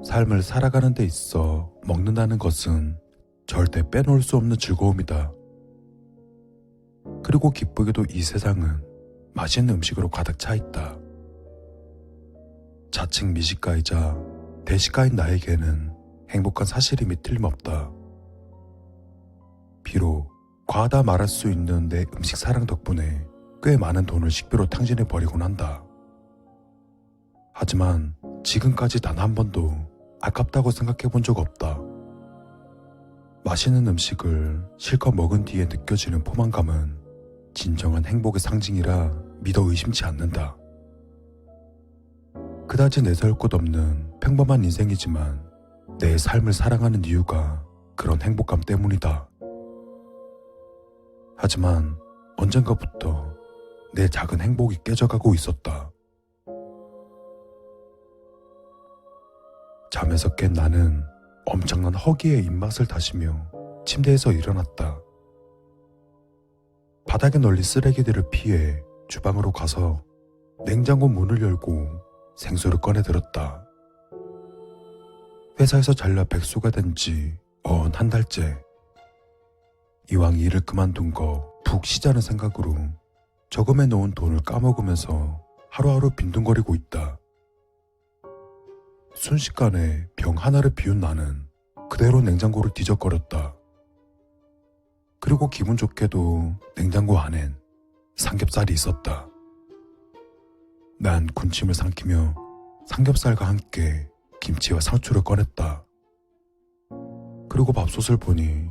삶을 살아가는 데 있어 먹는다는 것은 절대 빼놓을 수 없는 즐거움이다. 그리고 기쁘게도 이 세상은 맛있는 음식으로 가득 차 있다. 자칭 미식가이자 대식가인 나에게는 행복한 사실임이 틀림없다. 비록 과하다 말할 수 있는 내 음식 사랑 덕분에 꽤 많은 돈을 식비로 탕진해 버리곤 한다. 하지만 지금까지 단 한 번도 아깝다고 생각해 본 적 없다. 맛있는 음식을 실컷 먹은 뒤에 느껴지는 포만감은 진정한 행복의 상징이라 믿어 의심치 않는다. 그다지 내세울 것 없는 평범한 인생이지만 내 삶을 사랑하는 이유가 그런 행복감 때문이다. 하지만 언젠가부터 내 작은 행복이 깨져가고 있었다. 잠에서 깬 나는 엄청난 허기에 입맛을 다시며 침대에서 일어났다. 바닥에 널린 쓰레기들을 피해 주방으로 가서 냉장고 문을 열고 생수를 꺼내 들었다. 회사에서 잘려 백수가 된 지 어언 한 달째. 이왕 일을 그만둔 거 푹 쉬자는 생각으로 저금해 놓은 돈을 까먹으면서 하루하루 빈둥거리고 있다. 순식간에 병 하나를 비운 나는 그대로 냉장고를 뒤적거렸다. 그리고 기분 좋게도 냉장고 안엔 삼겹살이 있었다. 난 군침을 삼키며 삼겹살과 함께 김치와 상추를 꺼냈다. 그리고 밥솥을 보니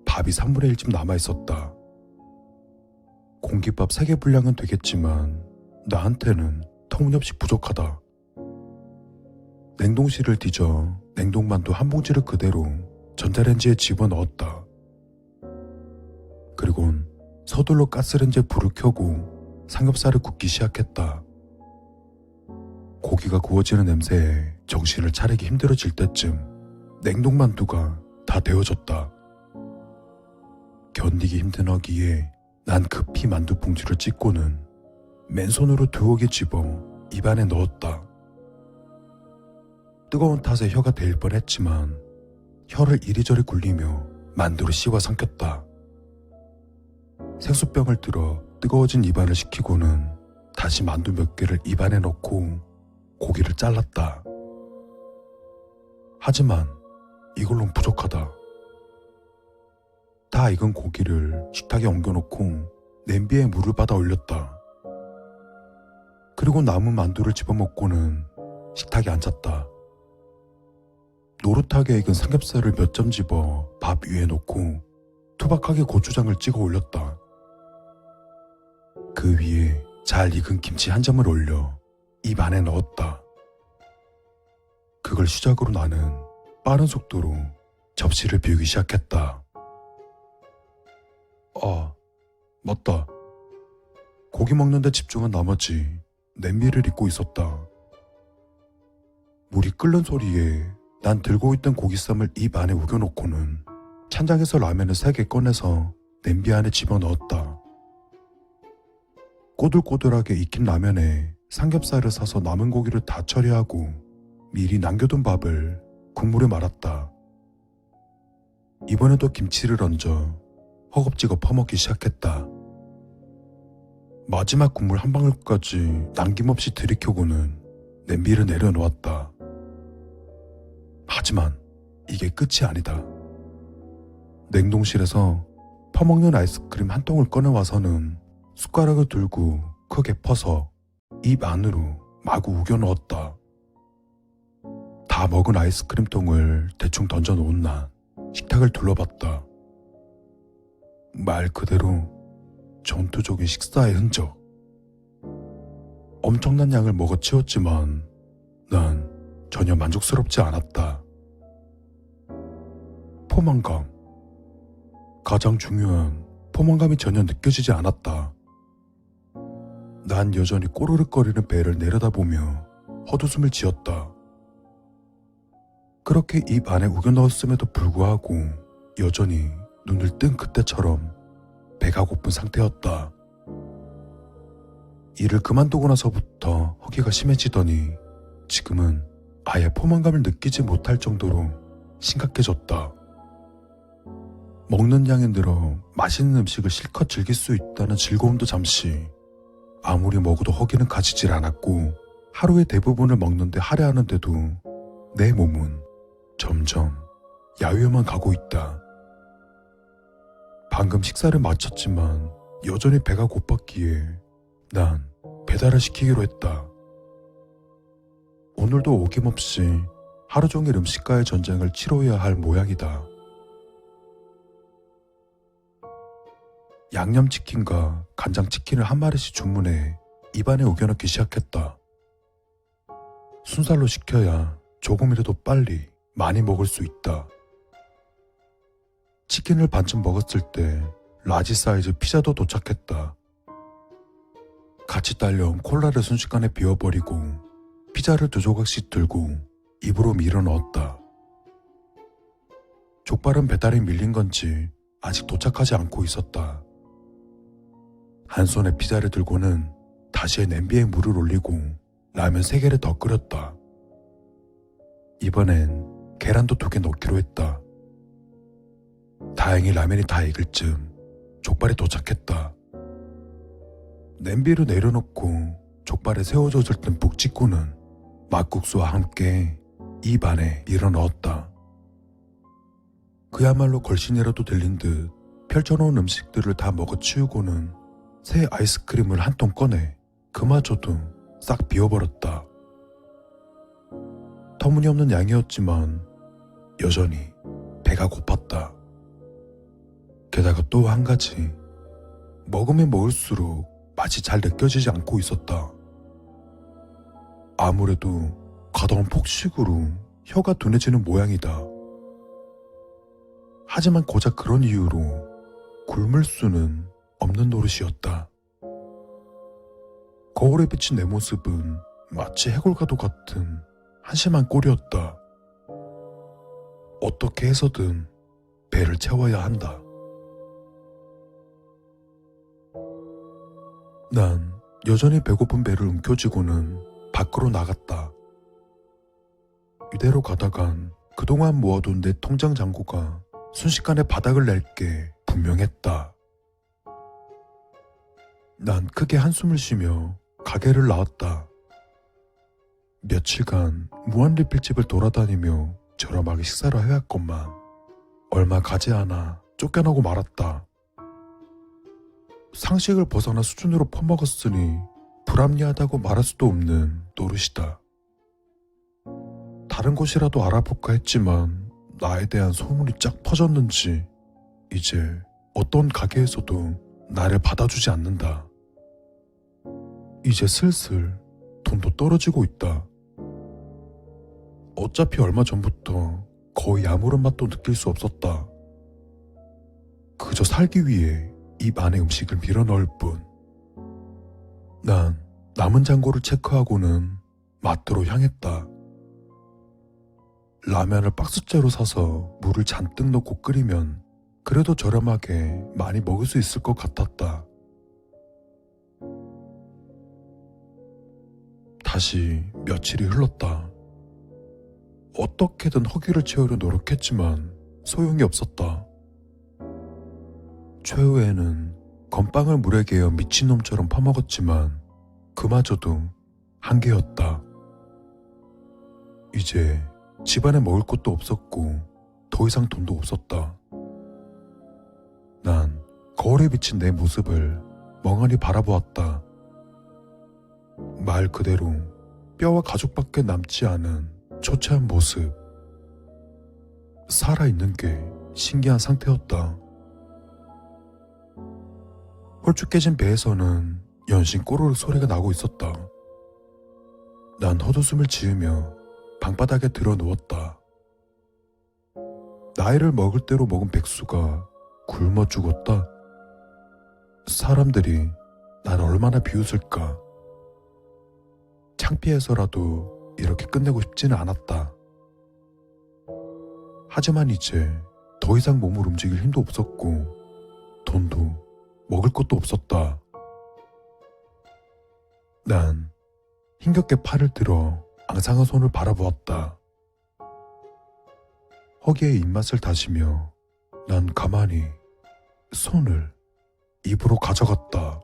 밥이 3분의 1쯤 남아있었다. 공깃밥 3개 분량은 되겠지만 나한테는 터무니없이 부족하다. 냉동실을 뒤져 냉동만두 한 봉지를 그대로 전자레인지에 집어넣었다. 그리곤 서둘러 가스레인지에 불을 켜고 삼겹살을 굽기 시작했다. 고기가 구워지는 냄새에 정신을 차리기 힘들어질 때쯤 냉동만두가 다 데워졌다. 견디기 힘든 허기에 난 급히 만두 봉지를 찢고는 맨손으로 두옥에 집어 입안에 넣었다. 뜨거운 탓에 혀가 데일 뻔했지만 혀를 이리저리 굴리며 만두를 씹어 삼켰다. 생수병을 들어 뜨거워진 입안을 식히고는 다시 만두 몇 개를 입안에 넣고 고기를 잘랐다. 하지만 이걸론 부족하다. 다 익은 고기를 식탁에 옮겨놓고 냄비에 물을 받아 올렸다. 그리고 남은 만두를 집어먹고는 식탁에 앉았다. 노릇하게 익은 삼겹살을 몇 점 집어 밥 위에 놓고 투박하게 고추장을 찍어 올렸다. 그 위에 잘 익은 김치 한 점을 올려 입 안에 넣었다. 그걸 시작으로 나는 빠른 속도로 접시를 비우기 시작했다. 맞다. 고기 먹는데 집중한 나머지 냄비를 잊고 있었다. 물이 끓는 소리에 난 들고 있던 고기쌈을 입 안에 우겨놓고는 찬장에서 라면을 3개 꺼내서 냄비 안에 집어넣었다. 꼬들꼬들하게 익힌 라면에 삼겹살을 사서 남은 고기를 다 처리하고 미리 남겨둔 밥을 국물에 말았다. 이번에도 김치를 얹어 허겁지겁 퍼먹기 시작했다. 마지막 국물 한 방울까지 남김없이 들이켜고는 냄비를 내려놓았다. 하지만 이게 끝이 아니다. 냉동실에서 퍼먹는 아이스크림 한 통을 꺼내와서는 숟가락을 들고 크게 퍼서 입 안으로 마구 우겨 넣었다. 다 먹은 아이스크림 통을 대충 던져놓은 난 식탁을 둘러봤다. 말 그대로 전투적인 식사의 흔적. 엄청난 양을 먹어치웠지만 난 전혀 만족스럽지 않았다. 포만감. 가장 중요한 포만감이 전혀 느껴지지 않았다. 난 여전히 꼬르륵거리는 배를 내려다보며 헛웃음을 지었다. 그렇게 입 안에 우겨 넣었음에도 불구하고 여전히 눈을 뜬 그때처럼 배가 고픈 상태였다. 일을 그만두고 나서부터 허기가 심해지더니 지금은 아예 포만감을 느끼지 못할 정도로 심각해졌다. 먹는 양에 늘어 맛있는 음식을 실컷 즐길 수 있다는 즐거움도 잠시, 아무리 먹어도 허기는 가지질 않았고 하루의 대부분을 먹는데 할애하는데도 내 몸은 점점 야위어만 가고 있다. 방금 식사를 마쳤지만 여전히 배가 고팠기에 난 배달을 시키기로 했다. 오늘도 어김없이 하루 종일 음식과의 전쟁을 치러야 할 모양이다. 양념치킨과 간장치킨을 한 마리씩 주문해 입안에 우겨넣기 시작했다. 순살로 시켜야 조금이라도 빨리 많이 먹을 수 있다. 치킨을 반쯤 먹었을 때 라지 사이즈 피자도 도착했다. 같이 딸려온 콜라를 순식간에 비워버리고 피자를 2조각씩 들고 입으로 밀어 넣었다. 족발은 배달이 밀린 건지 아직 도착하지 않고 있었다. 한 손에 피자를 들고는 다시 냄비에 물을 올리고 라면 3개를 더 끓였다. 이번엔 계란도 2개 넣기로 했다. 다행히 라면이 다 익을 즈음 족발이 도착했다. 냄비를 내려놓고 족발에 새우젓을 듬뿍 찍고는 막국수와 함께 입 안에 밀어 넣었다. 그야말로 걸신이라도 들린 듯 펼쳐놓은 음식들을 다 먹어치우고는 새 아이스크림을 한 통 꺼내 그마저도 싹 비워버렸다. 터무니없는 양이었지만 여전히 배가 고팠다. 게다가 또 한 가지, 먹으면 먹을수록 맛이 잘 느껴지지 않고 있었다. 아무래도 과다한 폭식으로 혀가 둔해지는 모양이다. 하지만 고작 그런 이유로 굶을 수는 없는 노릇이었다. 거울에 비친 내 모습은 마치 해골과도 같은 한심한 꼴이었다. 어떻게 해서든 배를 채워야 한다. 난 여전히 배고픈 배를 움켜쥐고는 밖으로 나갔다. 이대로 가다간 그동안 모아둔 내 통장 잔고가 순식간에 바닥을 낼 게 분명했다. 난 크게 한숨을 쉬며 가게를 나왔다. 며칠간 무한리필집을 돌아다니며 저렴하게 식사를 해왔건만 얼마 가지 않아 쫓겨나고 말았다. 상식을 벗어나 수준으로 퍼먹었으니 불합리하다고 말할 수도 없는 노릇이다. 다른 곳이라도 알아볼까 했지만 나에 대한 소문이 쫙 퍼졌는지 이제 어떤 가게에서도 나를 받아주지 않는다. 이제 슬슬 돈도 떨어지고 있다. 어차피 얼마 전부터 거의 아무런 맛도 느낄 수 없었다. 그저 살기 위해 입 안에 음식을 밀어 넣을 뿐. 난 남은 잔고를 체크하고는 마트로 향했다. 라면을 박스째로 사서 물을 잔뜩 넣고 끓이면 그래도 저렴하게 많이 먹을 수 있을 것 같았다. 다시 며칠이 흘렀다. 어떻게든 허기를 채우려 노력했지만 소용이 없었다. 최후에는 건빵을 물에 개어 미친놈처럼 퍼먹었지만 그마저도 한계였다. 이제 집안에 먹을 것도 없었고 더 이상 돈도 없었다. 난 거울에 비친 내 모습을 멍하니 바라보았다. 말 그대로 뼈와 가죽밖에 남지 않은 초췌한 모습. 살아있는 게 신기한 상태였다. 홀쭉해진 배에서는 연신 꼬르륵 소리가 나고 있었다. 난 헛웃음을 지으며 방바닥에 들어 누웠다. 나이를 먹을 대로 먹은 백수가 굶어 죽었다. 사람들이 날 얼마나 비웃을까. 창피해서라도 이렇게 끝내고 싶지는 않았다. 하지만 이제 더 이상 몸을 움직일 힘도 없었고 돈도 먹을 것도 없었다. 난 힘겹게 팔을 들어 앙상한 손을 바라보았다. 허기에 입맛을 다시며 난 가만히 손을 입으로 가져갔다.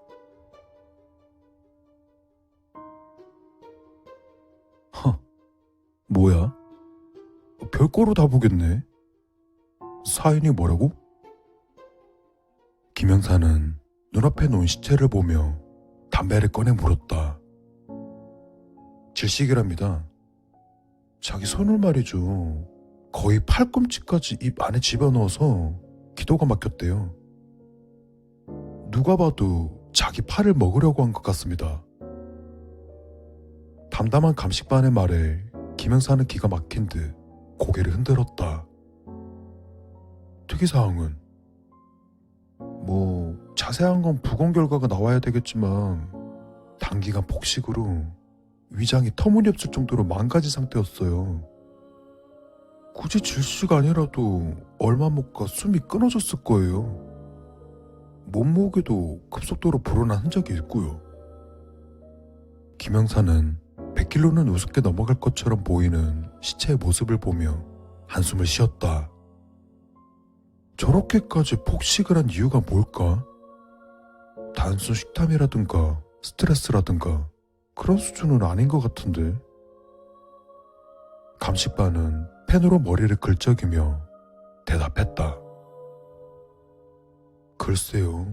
허, 뭐야? 별거로 다 보겠네. 사인이 뭐라고? 김영사는 눈앞에 놓은 시체를 보며 담배를 꺼내 물었다. 질식이랍니다. 자기 손을 말이죠. 거의 팔꿈치까지 입 안에 집어넣어서 기도가 막혔대요. 누가 봐도 자기 팔을 먹으려고 한 것 같습니다. 담담한 감식반의 말에 김영사는 기가 막힌 듯 고개를 흔들었다. 특이사항은? 자세한 건 부검 결과가 나와야 되겠지만 단기간 폭식으로 위장이 터무니없을 정도로 망가진 상태였어요. 굳이 질식 아니라도 얼마 못 가 숨이 끊어졌을 거예요. 몸무게도 급속도로 불어난 흔적이 있고요. 김영사는 100kg는 우습게 넘어갈 것처럼 보이는 시체의 모습을 보며 한숨을 쉬었다. 저렇게까지 폭식을 한 이유가 뭘까? 단순 식탐이라든가 스트레스라든가 그런 수준은 아닌 것 같은데. 감식반은 펜으로 머리를 긁적이며 대답했다. 글쎄요,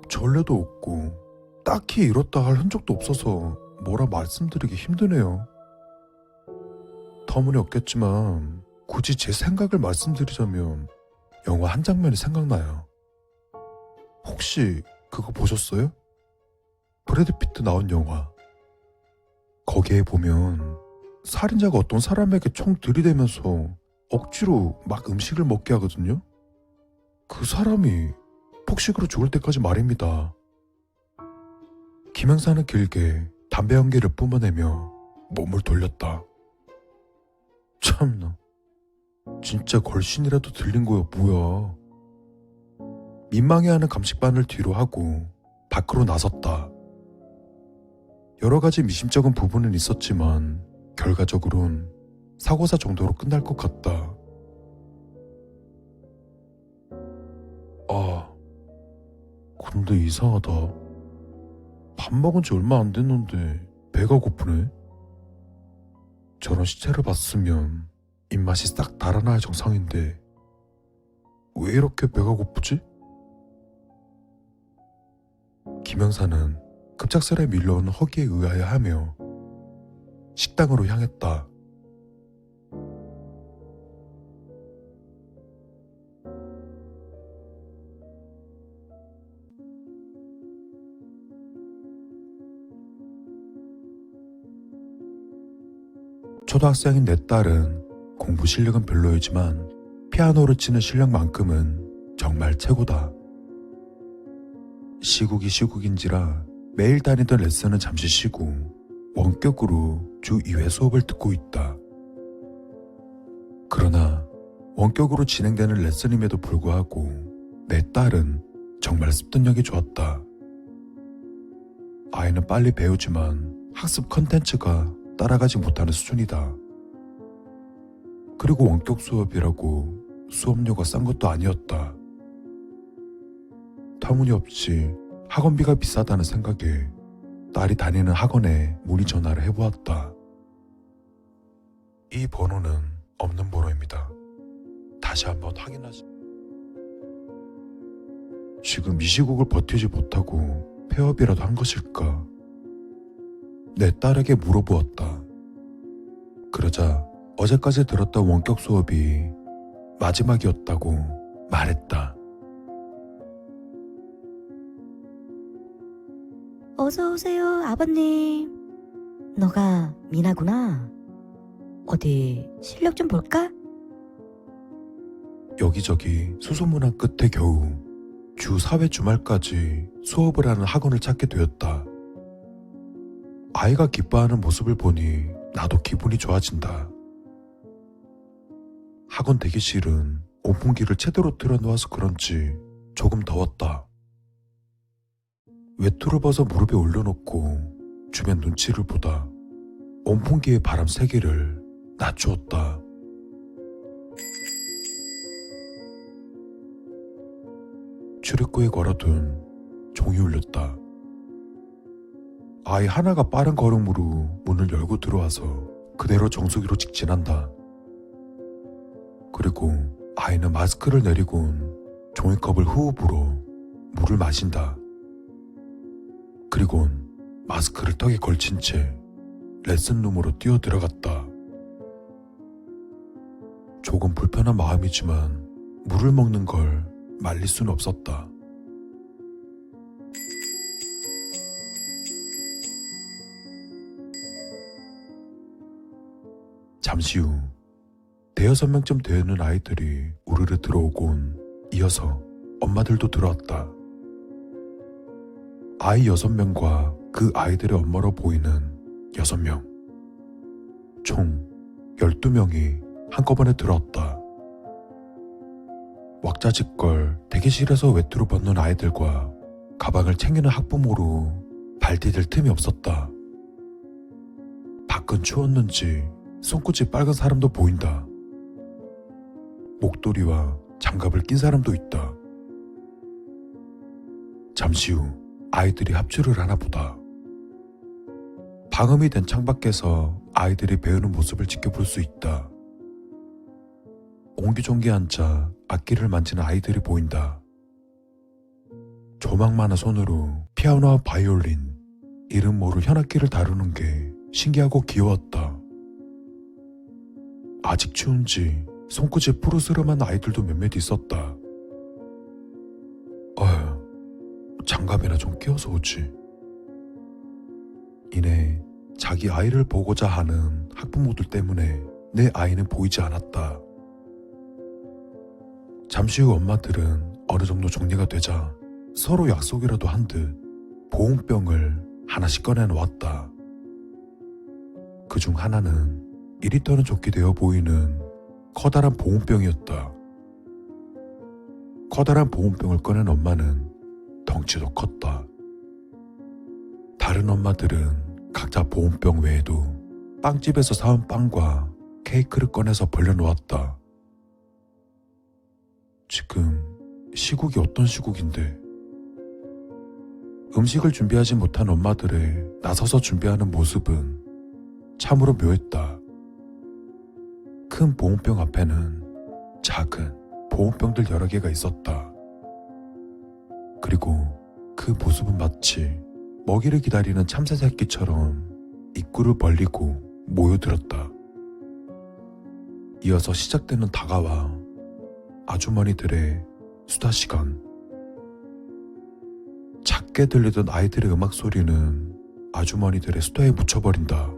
전례도 없고 딱히 이렇다 할 흔적도 없어서 뭐라 말씀드리기 힘드네요. 터무니없겠지만 굳이 제 생각을 말씀드리자면 영화 한 장면이 생각나요. 혹시 그거 보셨어요? 브래드 피트 나온 영화. 거기에 보면 살인자가 어떤 사람에게 총 들이대면서 억지로 막 음식을 먹게 하거든요. 그 사람이 폭식으로 죽을 때까지 말입니다. 김영사는 길게 담배 연기를 뿜어내며 몸을 돌렸다. 참나, 진짜 걸신이라도 들린 거야 뭐야. 민망해하는 감식반을 뒤로 하고 밖으로 나섰다. 여러 가지 미심쩍은 부분은 있었지만 결과적으론 사고사 정도로 끝날 것 같다. 근데 이상하다. 밥 먹은 지 얼마 안 됐는데 배가 고프네. 저런 시체를 봤으면 입맛이 싹 달아나야 정상인데 왜 이렇게 배가 고프지? 김영사는 급작스레 밀려온 허기에 의하여 하며 식당으로 향했다. 초등학생인 내 딸은 공부 실력은 별로이지만 피아노를 치는 실력만큼은 정말 최고다. 시국이 시국인지라 매일 다니던 레슨은 잠시 쉬고 원격으로 주 2회 수업을 듣고 있다. 그러나 원격으로 진행되는 레슨임에도 불구하고 내 딸은 정말 습득력이 좋았다. 아이는 빨리 배우지만 학습 컨텐츠가 따라가지 못하는 수준이다. 그리고 원격 수업이라고 수업료가 싼 것도 아니었다. 터무니없이 학원비가 비싸다는 생각에 딸이 다니는 학원에 문의 전화를 해보았다. 이 번호는 없는 번호입니다. 다시 한번 확인하시. 지금 이 시국을 버티지 못하고 폐업이라도 한 것일까? 내 딸에게 물어보았다. 그러자 어제까지 들었던 원격 수업이 마지막이었다고 말했다. 어서 오세요, 아버님. 너가 미나구나. 어디 실력 좀 볼까? 여기저기 수소문한 끝에 겨우 주 4회 주말까지 수업을 하는 학원을 찾게 되었다. 아이가 기뻐하는 모습을 보니 나도 기분이 좋아진다. 학원 대기실은 온풍기를 제대로 틀어놓아서 그런지 조금 더웠다. 외투를 벗어 무릎에 올려놓고 주변 눈치를 보다 온풍기의 바람 세기를 낮추었다. 출입구에 걸어둔 종이 울렸다. 아이 하나가 빠른 걸음으로 문을 열고 들어와서 그대로 정수기로 직진한다. 그리고 아이는 마스크를 내리곤 종이컵을 호흡으로 물을 마신다. 그리곤 마스크를 턱에 걸친 채 레슨룸으로 뛰어 들어갔다. 조금 불편한 마음이지만 물을 먹는 걸 말릴 수는 없었다. 잠시 후 대여섯 명쯤 되는 아이들이 우르르 들어오곤 이어서 엄마들도 들어왔다. 아이 6명과 그 아이들의 엄마로 보이는 6명. 총 12명이 한꺼번에 들어왔다. 왁자지껄 대기실에서 외투로 벗는 아이들과 가방을 챙기는 학부모로 발디딜 틈이 없었다. 밖은 추웠는지 손끝이 빨간 사람도 보인다. 목도리와 장갑을 낀 사람도 있다. 잠시 후 아이들이 합주를 하나 보다. 방음이 된 창밖에서 아이들이 배우는 모습을 지켜볼 수 있다. 옹기종기 앉아 악기를 만지는 아이들이 보인다. 조망만한 손으로 피아노와 바이올린, 이름 모를 현악기를 다루는 게 신기하고 귀여웠다. 아직 추운지 손끝이 푸르스름한 아이들도 몇몇 있었다. 장갑이나 좀 끼워서 오지. 이내 자기 아이를 보고자 하는 학부모들 때문에 내 아이는 보이지 않았다. 잠시 후 엄마들은 어느 정도 정리가 되자 서로 약속이라도 한 듯 보온병을 하나씩 꺼내놓았다. 그중 하나는 1리터는 좋게 되어 보이는 커다란 보온병이었다. 커다란 보온병을 꺼낸 엄마는 덩치도 컸다. 다른 엄마들은 각자 보온병 외에도 빵집에서 사온 빵과 케이크를 꺼내서 벌려놓았다. 지금 시국이 어떤 시국인데 음식을 준비하지 못한 엄마들의 나서서 준비하는 모습은 참으로 묘했다. 큰 보온병 앞에는 작은 보온병들 여러 개가 있었다. 그리고 그 모습은 마치 먹이를 기다리는 참새 새끼처럼 입구를 벌리고 모여들었다. 이어서 시작되는 다가와 아주머니들의 수다 시간. 작게 들리던 아이들의 음악 소리는 아주머니들의 수다에 묻혀버린다.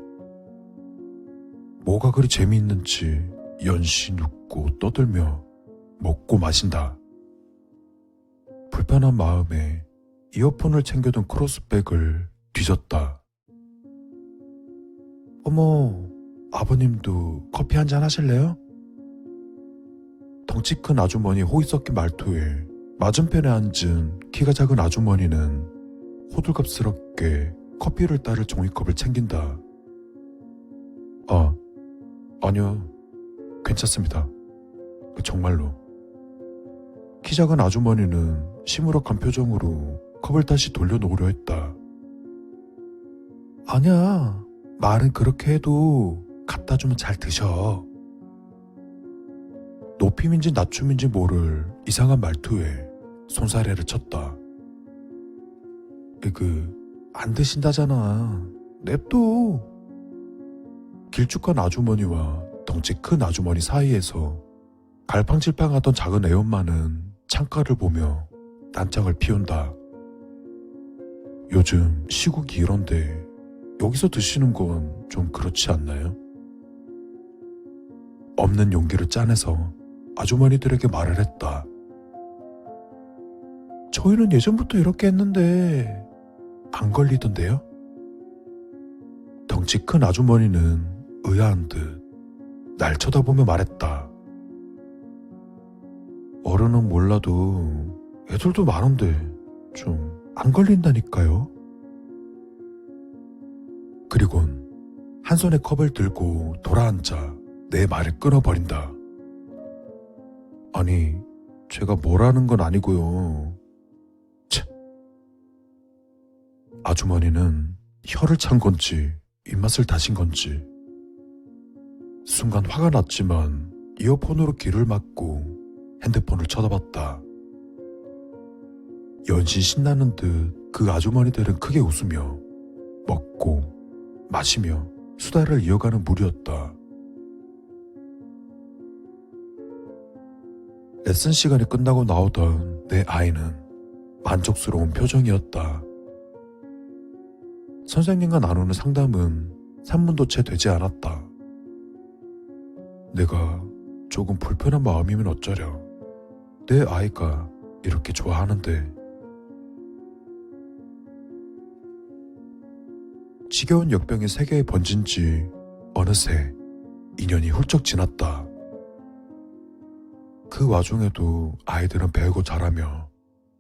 뭐가 그리 재미있는지 연신 웃고 떠들며 먹고 마신다. 불편한 마음에 이어폰을 챙겨둔 크로스백을 뒤졌다. 어머, 아버님도 커피 한잔 하실래요? 덩치 큰 아주머니 호의 섞인 말투에 맞은편에 앉은 키가 작은 아주머니는 호들갑스럽게 커피를 따를 종이컵을 챙긴다. 아니요, 괜찮습니다. 정말로. 키 작은 아주머니는 시무룩한 표정으로 컵을 다시 돌려놓으려 했다. 아니야, 말은 그렇게 해도 갖다 주면 잘 드셔. 높임인지 낮춤인지 모를 이상한 말투에 손사래를 쳤다. 안 드신다잖아. 냅둬. 길쭉한 아주머니와 덩치 큰 아주머니 사이에서 갈팡질팡하던 작은 애엄마는 창가를 보며 딴청을 피운다. 요즘 시국이 이런데 여기서 드시는 건 좀 그렇지 않나요? 없는 용기를 짜내서 아주머니들에게 말을 했다. 저희는 예전부터 이렇게 했는데 안 걸리던데요? 덩치 큰 아주머니는 의아한 듯 날 쳐다보며 말했다. 어른은 몰라도 애들도 많은데 좀 안 걸린다니까요. 그리곤 한 손에 컵을 들고 돌아앉아 내 말을 끊어버린다. 아니, 제가 뭐라는 건 아니고요. 참. 아주머니는 혀를 찬 건지 입맛을 다신 건지 순간 화가 났지만 이어폰으로 귀를 막고 핸드폰을 쳐다봤다. 연신 신나는 듯 그 아주머니들은 크게 웃으며 먹고 마시며 수다를 이어가는 무리였다. 레슨 시간이 끝나고 나오던 내 아이는 만족스러운 표정이었다. 선생님과 나누는 상담은 3분도 채 되지 않았다. 내가 조금 불편한 마음이면 어쩌려. 내 아이가 이렇게 좋아하는데. 지겨운 역병이 세계에 번진 지 어느새 2년이 훌쩍 지났다. 그 와중에도 아이들은 배우고 자라며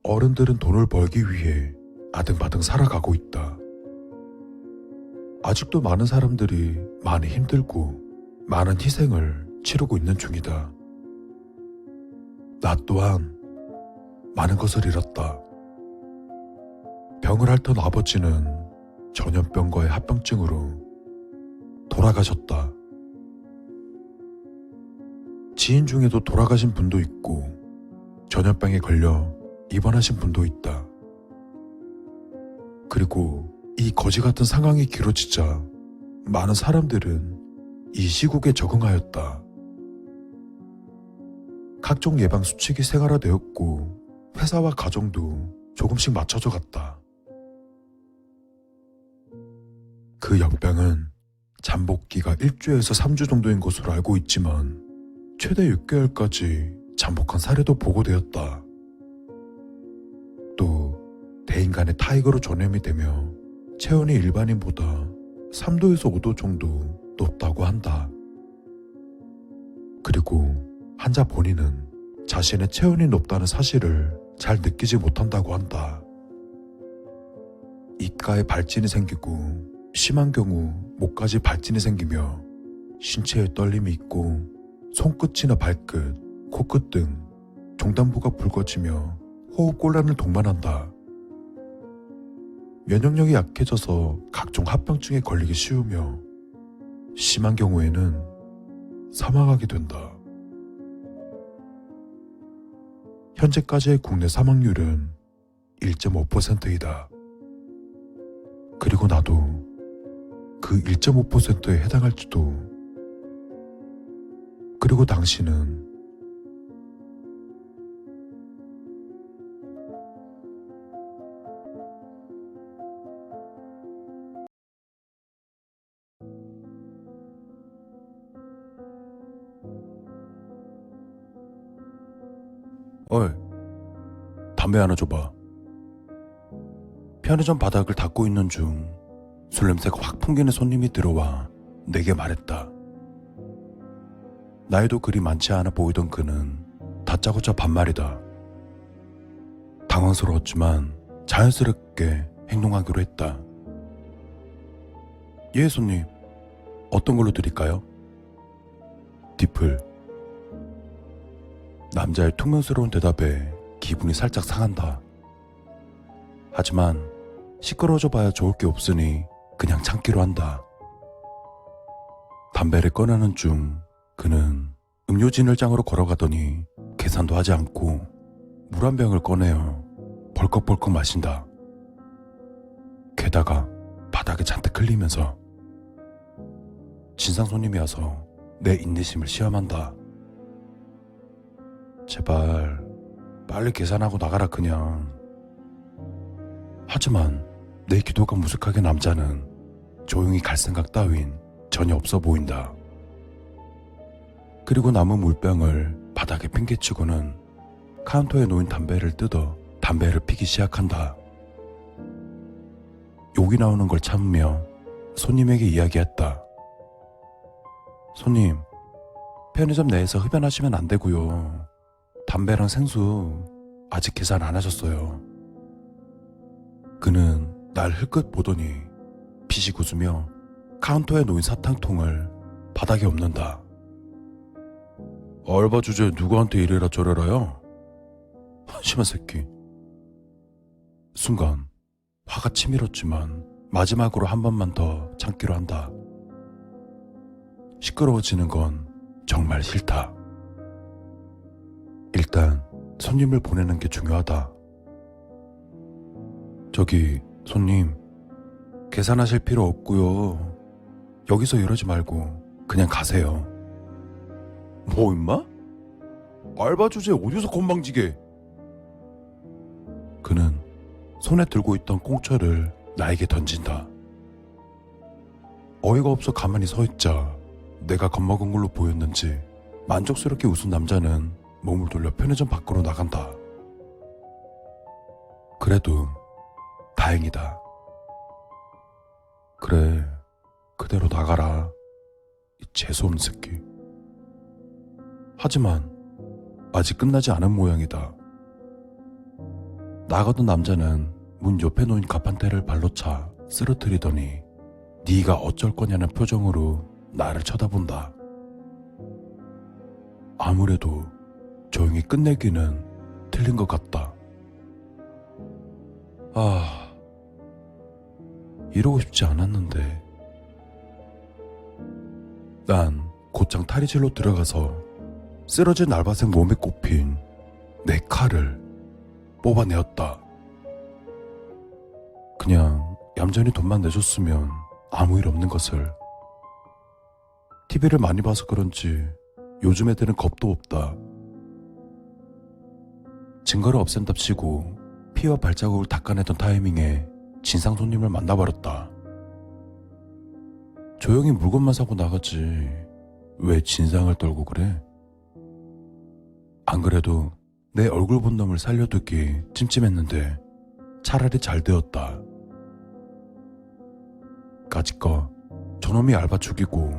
어른들은 돈을 벌기 위해 아등바등 살아가고 있다. 아직도 많은 사람들이 많이 힘들고 많은 희생을 치르고 있는 중이다. 나 또한 많은 것을 잃었다. 병을 앓던 아버지는 전염병과의 합병증으로 돌아가셨다. 지인 중에도 돌아가신 분도 있고 전염병에 걸려 입원하신 분도 있다. 그리고 이 거지 같은 상황이 길어지자 많은 사람들은 이 시국에 적응하였다. 각종 예방 수칙이 생활화되었고 회사와 가정도 조금씩 맞춰져 갔다. 그 역병은 잠복기가 1주에서 3주 정도인 것으로 알고 있지만 최대 6개월까지 잠복한 사례도 보고되었다. 또 대인간의 타익으로 전염이 되며 체온이 일반인보다 3도에서 5도 정도 높다고 한다. 그리고 환자 본인은 자신의 체온이 높다는 사실을 잘 느끼지 못한다고 한다. 입가에 발진이 생기고 심한 경우 목까지 발진이 생기며 신체에 떨림이 있고 손끝이나 발끝, 코끝 등 종단부가 붉어지며 호흡곤란을 동반한다. 면역력이 약해져서 각종 합병증에 걸리기 쉬우며 심한 경우에는 사망하게 된다. 현재까지의 국내 사망률은 1.5%이다. 그리고 나도 그 1.5%에 해당할지도. 그리고 당신은 어이, 담배 하나 줘봐. 편의점 바닥을 닦고 있는 중 술 냄새가 확 풍기는 손님이 들어와 내게 말했다. 나이도 그리 많지 않아 보이던 그는 다짜고짜 반말이다. 당황스러웠지만 자연스럽게 행동하기로 했다. 예, 손님. 어떤 걸로 드릴까요? 디플. 남자의 퉁명스러운 대답에 기분이 살짝 상한다. 하지만 시끄러워져 봐야 좋을 게 없으니 그냥 참기로 한다. 담배를 꺼내는 중 그는 음료 진열장으로 걸어가더니 계산도 하지 않고 물 한 병을 꺼내어 벌컥벌컥 마신다. 게다가 바닥에 잔뜩 흘리면서. 진상 손님이 와서 내 인내심을 시험한다. 제발 빨리 계산하고 나가라 그냥. 하지만 내 기도가 무색하게 남자는 조용히 갈 생각 따윈 전혀 없어 보인다. 그리고 남은 물병을 바닥에 팽개치고는 카운터에 놓인 담배를 뜯어 담배를 피기 시작한다. 욕이 나오는 걸 참으며 손님에게 이야기했다. 손님, 편의점 내에서 흡연하시면 안 되고요. 담배랑 생수 아직 계산 안 하셨어요. 그는 날 흘끗 보더니 피식 웃으며 카운터에 놓인 사탕통을 바닥에 엎는다. 알바 주제에 누구한테 이래라 저래라요? 한심한 새끼. 순간 화가 치밀었지만 마지막으로 한 번만 더 참기로 한다. 시끄러워지는 건 정말 싫다. 일단 손님을 보내는 게 중요하다. 저기 손님, 계산하실 필요 없고요. 여기서 이러지 말고 그냥 가세요. 뭐 임마? 알바 주제에 어디서 건방지게. 그는 손에 들고 있던 꽁초를 나에게 던진다. 어이가 없어 가만히 서 있자 내가 겁먹은 걸로 보였는지 만족스럽게 웃은 남자는 몸을 돌려 편의점 밖으로 나간다. 그래도 다행이다. 그래, 그대로 나가라. 이 재수없는 새끼. 하지만 아직 끝나지 않은 모양이다. 나가던 남자는 문 옆에 놓인 가판대를 발로 차 쓰러뜨리더니 네가 어쩔 거냐는 표정으로 나를 쳐다본다. 아무래도 조용히 끝내기는 틀린 것 같다. 이러고 싶지 않았는데. 난 곧장 탈의실로 들어가서 쓰러진 알바생 몸에 꼽힌 내 칼을 뽑아내었다. 그냥 얌전히 돈만 내줬으면 아무 일 없는 것을. TV를 많이 봐서 그런지 요즘 애들은 겁도 없다. 증거를 없앤답시고 피와 발자국을 닦아내던 타이밍에 진상 손님을 만나버렸다. 조용히 물건만 사고 나가지 왜 진상을 떨고 그래? 안 그래도 내 얼굴 본 놈을 살려두기 찜찜했는데 차라리 잘 되었다. 까짓거 저놈이 알바 죽이고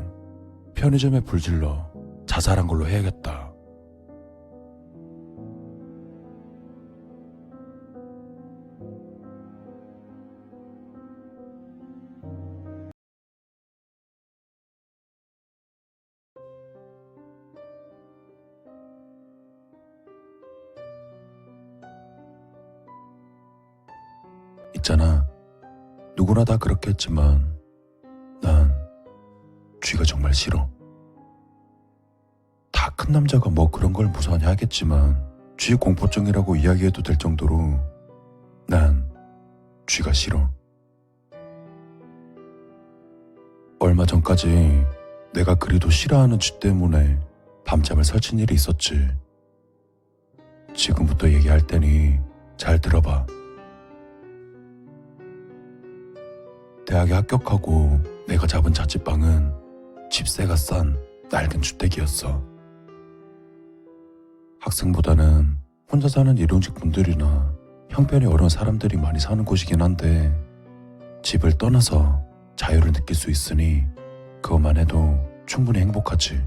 편의점에 불질러 자살한 걸로 해야겠다. 있잖아, 누구나 다 그렇게 했지만 난 쥐가 정말 싫어. 다 큰 남자가 뭐 그런 걸 무서워하냐 하겠지만 쥐 공포증이라고 이야기해도 될 정도로 난 쥐가 싫어. 얼마 전까지 내가 그리도 싫어하는 쥐 때문에 밤잠을 설친 일이 있었지. 지금부터 얘기할 테니 잘 들어봐. 대학에 합격하고 내가 잡은 자취방은 집세가 싼 낡은 주택이었어. 학생보다는 혼자 사는 일용직 분들이나 형편이 어려운 사람들이 많이 사는 곳이긴 한데 집을 떠나서 자유를 느낄 수 있으니 그것만 해도 충분히 행복하지.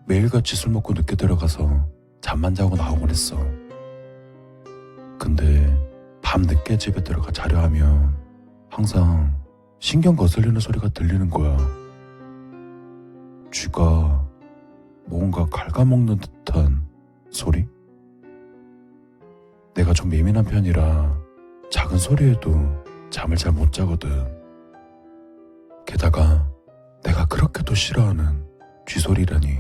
매일같이 술 먹고 늦게 들어가서 잠만 자고 나오곤 했어. 근데 밤 늦게 집에 들어가 자려 하면 항상 신경 거슬리는 소리가 들리는 거야. 쥐가 뭔가 갉아먹는 듯한 소리? 내가 좀 예민한 편이라 작은 소리에도 잠을 잘 못 자거든. 게다가 내가 그렇게도 싫어하는 쥐소리라니.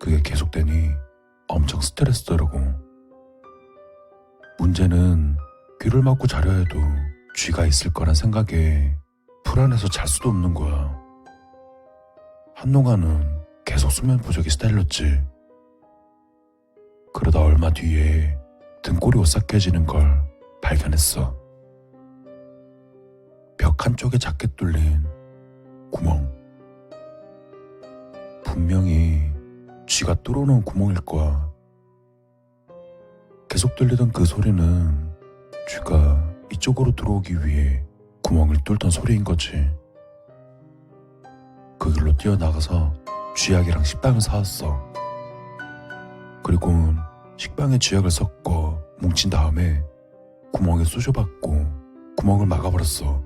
그게 계속되니 엄청 스트레스더라고. 문제는 귀를 막고 자려 해도 쥐가 있을 거란 생각에 불안해서 잘 수도 없는 거야. 한동안은 계속 수면 부족이 시달렸지. 그러다 얼마 뒤에 등골이 오싹해지는 걸 발견했어. 벽 한쪽에 작게 뚫린 구멍. 분명히 쥐가 뚫어놓은 구멍일 거야. 계속 들리던 그 소리는 쥐가 이쪽으로 들어오기 위해 구멍을 뚫던 소리인 거지. 그 길로 뛰어나가서 쥐약이랑 식빵을 사왔어. 그리고 식빵에 쥐약을 섞어 뭉친 다음에 구멍에 쑤셔박고 구멍을 막아버렸어.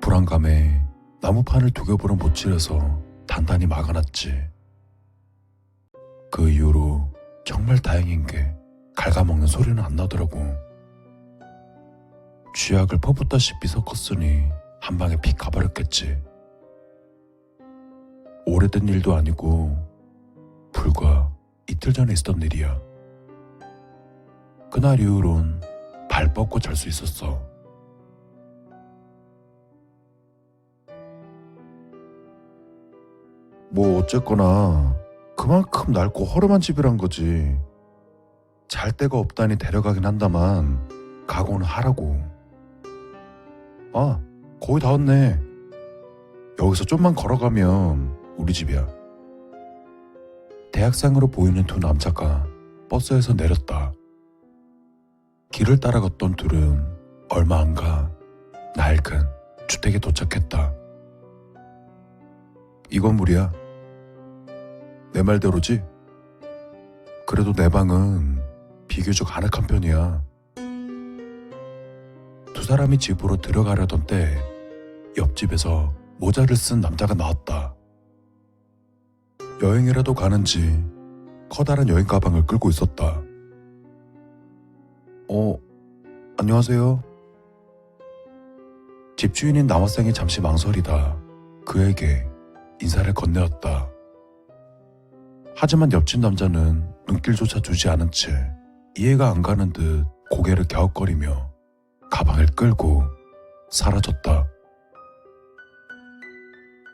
불안감에 나무판을 2겹으로 못칠해서 단단히 막아놨지. 그 이후로 정말 다행인 게 갉아먹는 소리는 안 나더라고. 쥐약을 퍼붓다시피 섞었으니 한 방에 픽 가버렸겠지. 오래된 일도 아니고 불과 이틀 전에 있었던 일이야. 그날 이후론 발 뻗고 잘 수 있었어. 뭐 어쨌거나 그만큼 낡고 허름한 집이란 거지. 잘 데가 없다니 데려가긴 한다만 각오는 하라고. 아, 거의 다 왔네. 여기서 좀만 걸어가면 우리 집이야. 대학생으로 보이는 2 남자가 버스에서 내렸다. 길을 따라 걷던 둘은 얼마 안 가 낡은 주택에 도착했다. 이 건물이야. 내 말대로지? 그래도 내 방은 비교적 아늑한 편이야. 2 사람이 집으로 들어가려던 때 옆집에서 모자를 쓴 남자가 나왔다. 여행이라도 가는지 커다란 여행 가방을 끌고 있었다. 안녕하세요. 집주인인 남학생이 잠시 망설이다 그에게 인사를 건네었다. 하지만 옆집 남자는 눈길조차 주지 않은 채 이해가 안 가는 듯 고개를 갸웃거리며 가방을 끌고 사라졌다.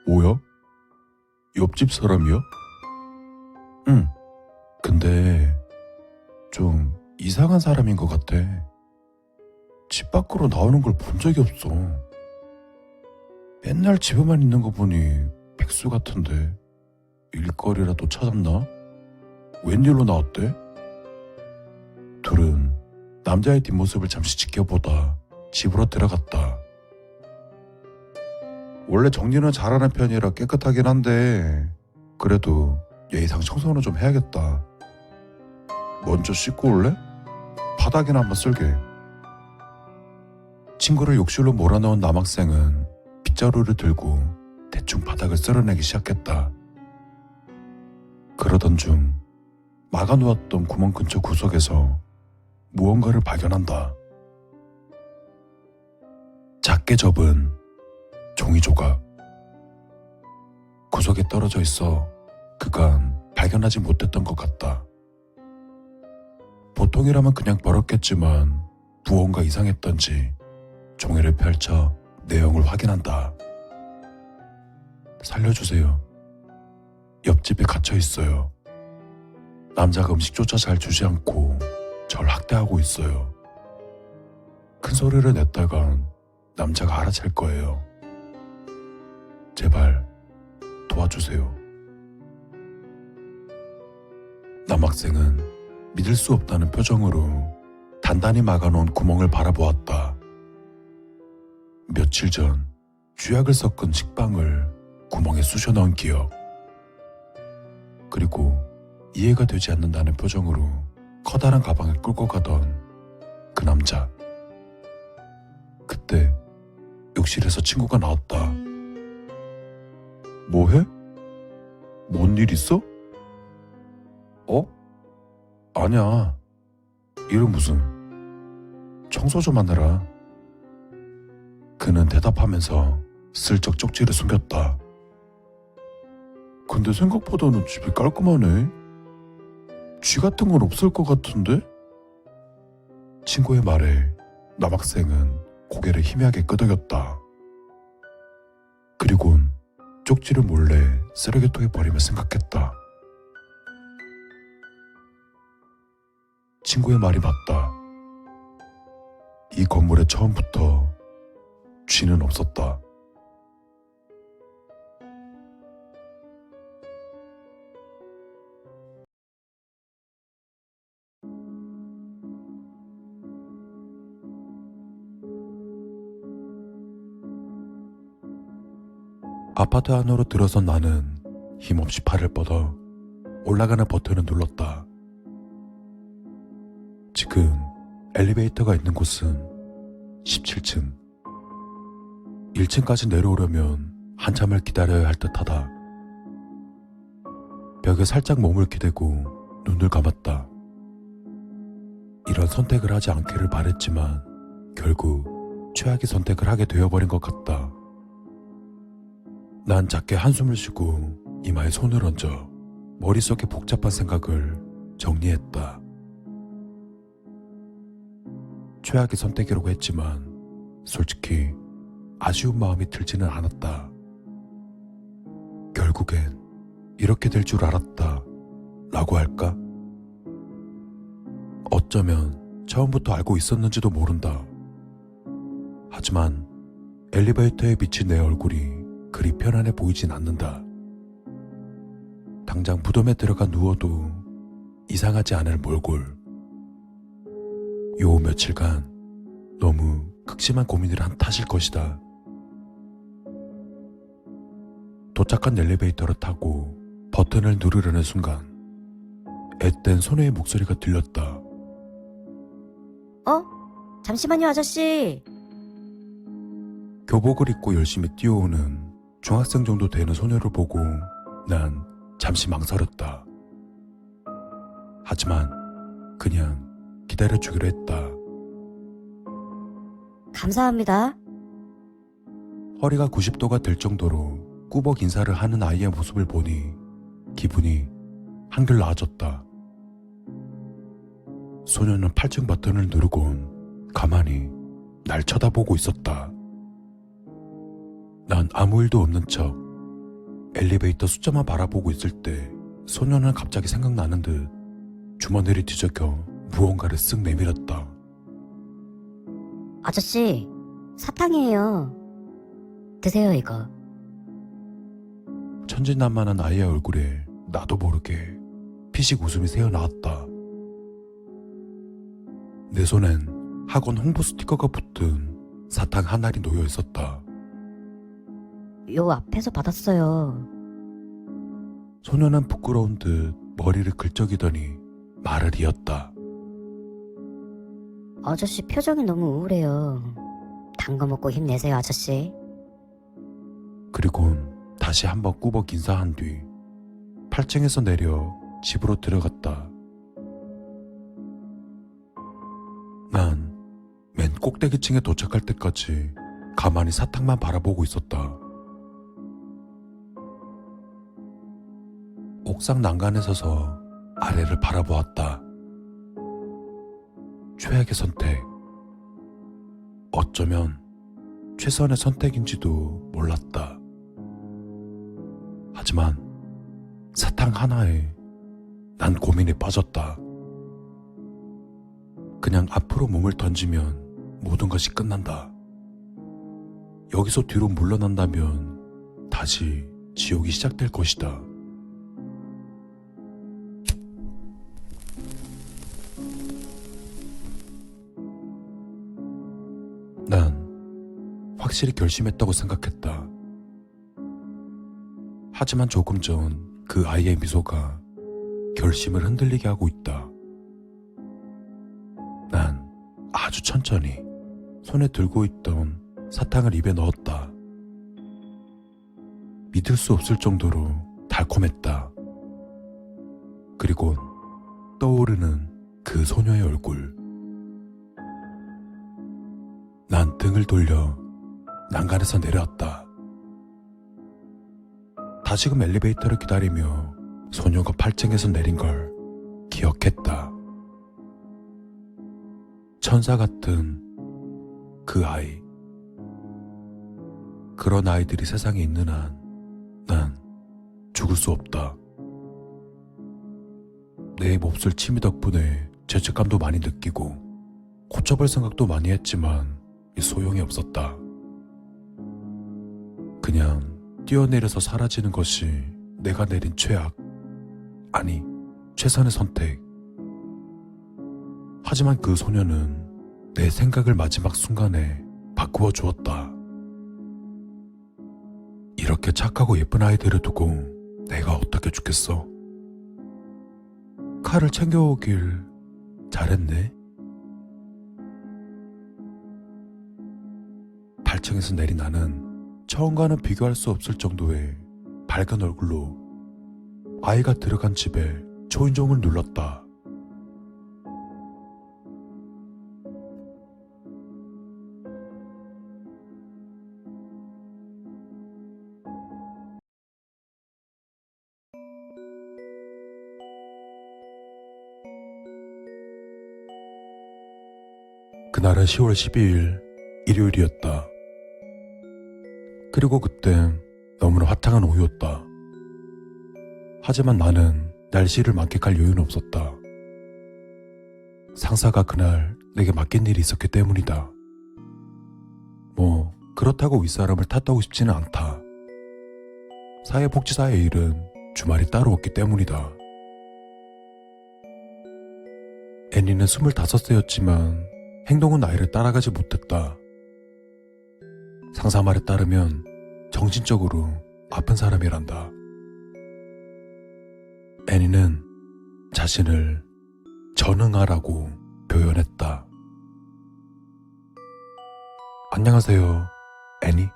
뭐야? 옆집 사람이야? 응. 근데 좀 이상한 사람인 것 같아. 집 밖으로 나오는 걸 본 적이 없어. 맨날 집에만 있는 거 보니 백수 같은데 일거리라도 찾았나? 웬일로 나왔대? 둘은 남자의 뒷모습을 잠시 지켜보다 집으로 들어갔다. 원래 정리는 잘하는 편이라 깨끗하긴 한데 그래도 예의상 청소는 좀 해야겠다. 먼저 씻고 올래? 바닥이나 한번 쓸게. 친구를 욕실로 몰아넣은 남학생은 빗자루를 들고 대충 바닥을 쓸어내기 시작했다. 그러던 중 막아놓았던 구멍 근처 구석에서 무언가를 발견한다. 작게 접은 종이 조각. 구석에 떨어져 있어 그간 발견하지 못했던 것 같다. 보통이라면 그냥 버렸겠지만 무언가 이상했던지 종이를 펼쳐 내용을 확인한다. 살려주세요. 옆집에 갇혀 있어요. 남자가 음식조차 잘 주지 않고 절 학대하고 있어요. 큰 소리를 냈다간 남자가 알아챌 거예요. 제발 도와주세요. 남학생은 믿을 수 없다는 표정으로 단단히 막아놓은 구멍을 바라보았다. 며칠 전 쥐약을 섞은 식빵을 구멍에 쑤셔 넣은 기억. 그리고 이해가 되지 않는다는 표정으로 커다란 가방을 끌고 가던 그 남자. 그때 욕실에서 친구가 나왔다. 뭐해? 뭔 일 있어? 아니야. 일은 무슨. 청소 좀 하느라. 그는 대답하면서 슬쩍 쪽지를 숨겼다. 근데 생각보다는 집이 깔끔하네. 쥐 같은 건 없을 것 같은데? 친구의 말에 남학생은 고개를 희미하게 끄덕였다. 그리곤 쪽지를 몰래 쓰레기통에 버리며 생각했다. 친구의 말이 맞다. 이 건물에 처음부터 쥐는 없었다. 아파트 안으로 들어선 나는 힘없이 팔을 뻗어 올라가는 버튼을 눌렀다. 지금 엘리베이터가 있는 곳은 17층. 1층까지 내려오려면 한참을 기다려야 할 듯하다. 벽에 살짝 몸을 기대고 눈을 감았다. 이런 선택을 하지 않기를 바랬지만 결국 최악의 선택을 하게 되어버린 것 같다. 난 작게 한숨을 쉬고 이마에 손을 얹어 머릿속의 복잡한 생각을 정리했다. 최악의 선택이라고 했지만 솔직히 아쉬운 마음이 들지는 않았다. 결국엔 이렇게 될 줄 알았다 라고 할까? 어쩌면 처음부터 알고 있었는지도 모른다. 하지만 엘리베이터에 비친 내 얼굴이 그리 편안해 보이진 않는다. 당장 무덤에 들어가 누워도 이상하지 않을 몰골. 요 며칠간 너무 극심한 고민을 한 탓일 것이다. 도착한 엘리베이터를 타고 버튼을 누르려는 순간 앳된 소녀의 목소리가 들렸다. 잠시만요, 아저씨. 교복을 입고 열심히 뛰어오는 중학생 정도 되는 소녀를 보고 난 잠시 망설였다. 하지만 그냥 기다려주기로 했다. 감사합니다. 허리가 90도가 될 정도로 꾸벅 인사를 하는 아이의 모습을 보니 기분이 한결 나아졌다. 소녀는 8층 버튼을 누르곤 가만히 날 쳐다보고 있었다. 난 아무 일도 없는 척 엘리베이터 숫자만 바라보고 있을 때 소녀는 갑자기 생각나는 듯 주머니를 뒤적여 무언가를 쓱 내밀었다. 아저씨, 사탕이에요. 드세요, 이거. 천진난만한 아이의 얼굴에 나도 모르게 피식 웃음이 새어나왔다. 내 손엔 학원 홍보 스티커가 붙은 사탕 한 알이 놓여 있었다. 요 앞에서 받았어요. 소녀는 부끄러운 듯 머리를 긁적이더니 말을 이었다. 아저씨 표정이 너무 우울해요. 단 거 먹고 힘내세요, 아저씨. 그리곤 다시 한번 꾸벅 인사한 뒤 8층에서 내려 집으로 들어갔다. 난 맨 꼭대기층에 도착할 때까지 가만히 사탕만 바라보고 있었다. 옥상 난간에 서서 아래를 바라보았다. 최악의 선택. 어쩌면 최선의 선택인지도 몰랐다. 하지만 사탕 하나에 난 고민에 빠졌다. 그냥 앞으로 몸을 던지면 모든 것이 끝난다. 여기서 뒤로 물러난다면 다시 지옥이 시작될 것이다. 난 확실히 결심했다고 생각했다. 하지만 조금 전 그 아이의 미소가 결심을 흔들리게 하고 있다. 난 아주 천천히 손에 들고 있던 사탕을 입에 넣었다. 믿을 수 없을 정도로 달콤했다. 그리고 떠오르는 그 소녀의 얼굴. 난 등을 돌려 난간에서 내려왔다. 다시금 엘리베이터를 기다리며 소녀가 8층에서 내린 걸 기억했다. 천사 같은 그 아이. 그런 아이들이 세상에 있는 한 난 죽을 수 없다. 내 몹쓸 취미 덕분에 죄책감도 많이 느끼고 고쳐볼 생각도 많이 했지만 소용이 없었다. 그냥 뛰어내려서 사라지는 것이 내가 내린 최악, 아니 최선의 선택. 하지만 그 소녀는 내 생각을 마지막 순간에 바꾸어 주었다. 이렇게 착하고 예쁜 아이들을 두고 내가 어떻게 죽겠어? 칼을 챙겨오길 잘했네. 지하층에서 내린 나는 처음과는 비교할 수 없을 정도의 밝은 얼굴로 아이가 들어간 집에 초인종을 눌렀다. 그날은 10월 12일 일요일이었다. 그리고 그땐 너무나 화창한 오후였다. 하지만 나는 날씨를 만끽할 여유는 없었다. 상사가 그날 내게 맡긴 일이 있었기 때문이다. 뭐 그렇다고 윗사람을 탓하고 싶지는 않다. 사회복지사의 일은 주말이 따로 없기 때문이다. 애니는 25세였지만 행동은 나이를 따라가지 못했다. 상사 말에 따르면 정신적으로 아픈 사람이란다. 애니는 자신을 전응하라고 표현했다. 안녕하세요, 애니.